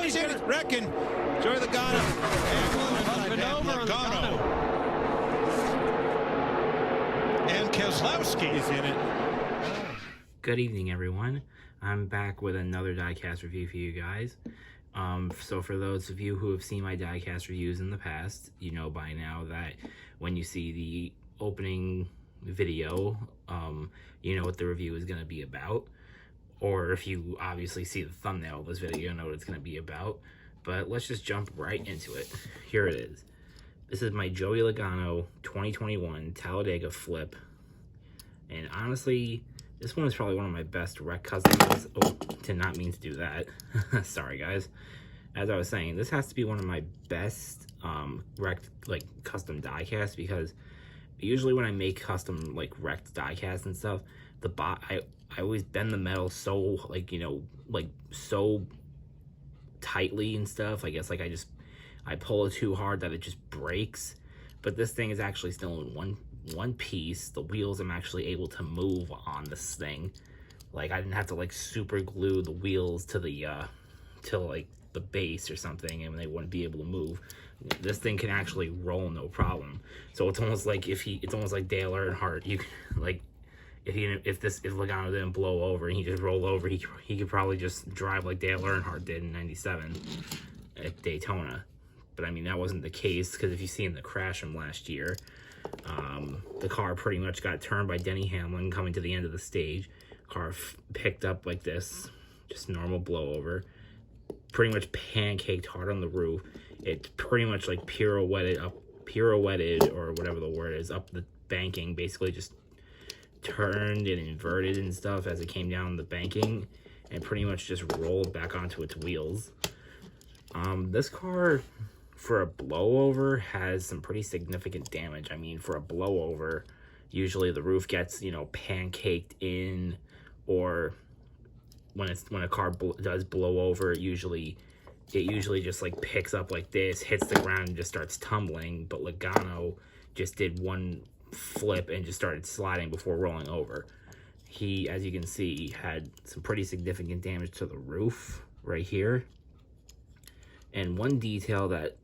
he's in it. Reckon. Joey Logano. And Logano. And Keselowski is in it. Good evening, everyone. I'm back with another Diecast review for you guys. So for those of you who have seen my Diecast reviews in the past, you know by now that when you see the opening video, you know what the review is going to be about. Or if you obviously see the thumbnail of this video, you know what it's going to be about. But let's just jump right into it. Here it is. This is my Joey Logano 2021 Talladega flip. And honestly, this one is probably one of my best wreck customs. Oh, did not mean to do that. Sorry, guys. As I was saying, this has to be one of my best wrecked, like, custom diecasts, because usually when I make custom, like, wrecked diecasts and stuff, I always bend the metal so, like, you know, like, so tightly and stuff. I guess, like, I pull it too hard that it just breaks. But this thing is actually still in one piece. The wheels I'm actually able to move on this thing. Like, I didn't have to, like, super glue the wheels to the like the base or something, and they wouldn't be able to move. This thing can actually roll no problem. So it's almost like it's almost like Dale Earnhardt. You like if Logano didn't blow over and he just rolled over, he could probably just drive like Dale Earnhardt did in '97 at Daytona. But I mean, that wasn't the case, because if you see in the crash from last year, the car pretty much got turned by Denny Hamlin coming to the end of the stage. Car picked up like this, just normal blowover, pretty much pancaked hard on the roof. It pretty much like pirouetted, or whatever the word is, up the banking, basically just turned and inverted and stuff as it came down the banking, and pretty much just rolled back onto its wheels. This car, for a blowover, has some pretty significant damage. I mean, for a blowover, usually the roof gets, you know, pancaked in, or when a car does blow over, it usually just like picks up like this, hits the ground, and just starts tumbling. But Logano just did one flip and just started sliding before rolling over. He, as you can see, had some pretty significant damage to the roof right here. And one detail that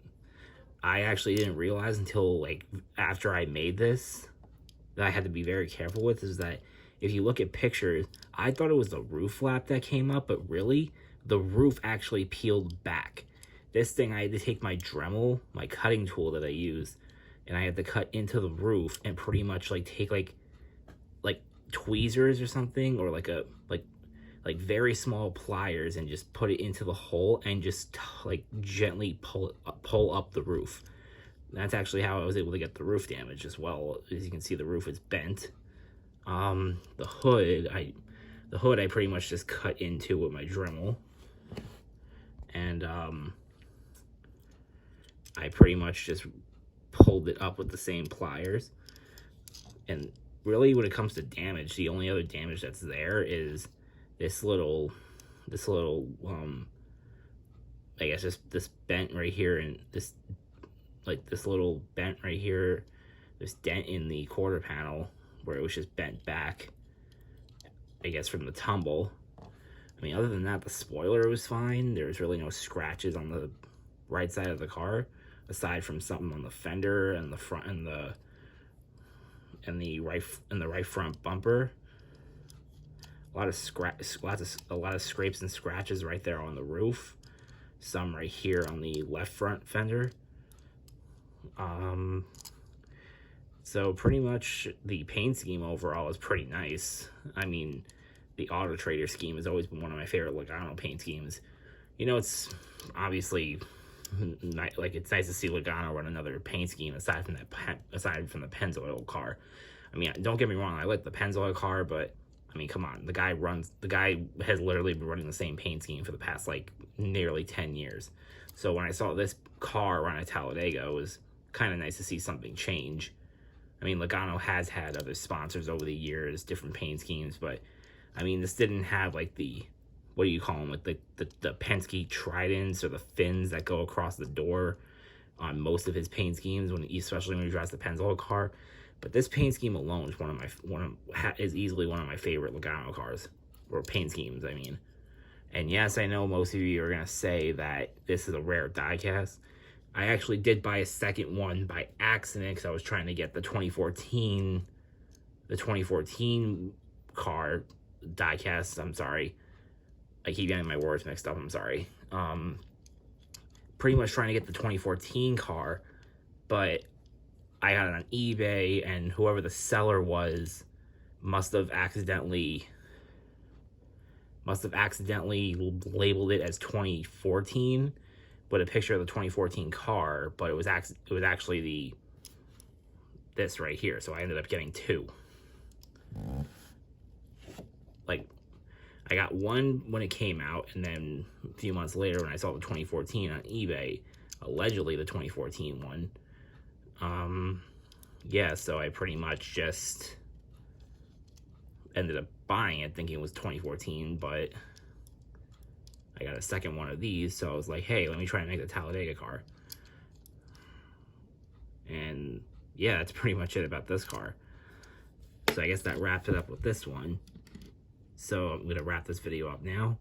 I actually didn't realize until like after I made this, that I had to be very careful with, is that if you look at pictures, I thought it was the roof flap that came up, but really the roof actually peeled back. This thing, I had to take my Dremel, my cutting tool that I use, and I had to cut into the roof and pretty much like take like tweezers or something, or like very small pliers, and just put it into the hole and just like gently pull up the roof. That's actually how I was able to get the roof damage as well. As you can see, the roof is bent. The hood I pretty much just cut into with my Dremel, and I pretty much just pulled it up with the same pliers. And really, when it comes to damage, the only other damage that's there is this little I guess just this bent right here, and this little bent right here, this dent in the quarter panel where it was just bent back, I guess from the tumble. I mean, other than that, the spoiler was fine. There was really no scratches on the right side of the car, aside from something on the fender and the front and the right front bumper. A lot of scrapes and scratches right there on the roof. Some right here on the left front fender. So pretty much the paint scheme overall is pretty nice. I mean, the Auto Trader scheme has always been one of my favorite Logano paint schemes. You know, it's obviously like, it's nice to see Logano run another paint scheme aside from the Pennzoil car. I mean, don't get me wrong, I like the Pennzoil car, but I mean, come on, the guy has literally been running the same paint scheme for the past like nearly 10 years. So when I saw this car run at Talladega, it was kind of nice to see something change. I mean, Logano has had other sponsors over the years, different paint schemes, but I mean, this didn't have like the, what do you call them, like the Penske tridents or the fins that go across the door on most of his paint schemes, especially when he drives the Pennzoil car. But this paint scheme alone is easily one of my favorite Logano cars, or paint schemes, I mean. And yes, I know most of you are going to say that this is a rare diecast. I actually did buy a second one by accident because I was trying to get the 2014 car diecast. I'm sorry. I keep getting my words mixed up. I'm sorry. Pretty much trying to get the 2014 car, but I got it on eBay, and whoever the seller was must have accidentally labeled it as 2014 with a picture of the 2014 car, but it was actually this right here. So I ended up getting two. Like, I got one when it came out, and then a few months later when I saw the 2014 on eBay, allegedly the 2014 one. Yeah, so I pretty much just ended up buying it thinking it was 2014, but I got a second one of these, so I was like, hey, let me try and make the Talladega car. And yeah, that's pretty much it about this car. So I guess that wraps it up with this one. So I'm going to wrap this video up now.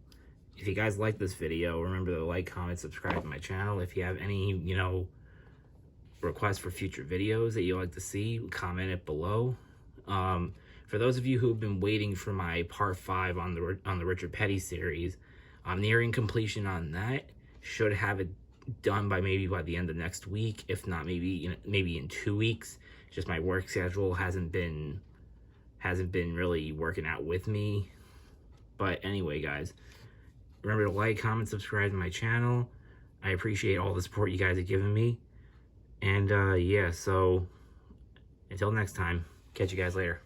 If you guys like this video, remember to like, comment, subscribe to my channel. If you have any, requests for future videos that you'd like to see, comment it below. For those of you who have been waiting for my part 5 on the Richard Petty series, I'm nearing completion on that. Should have it done by the end of next week, if not maybe in 2 weeks. Just my work schedule hasn't been really working out with me. But anyway, guys, remember to like, comment, subscribe to my channel. I appreciate all the support you guys have given me. And yeah, so until next time, catch you guys later.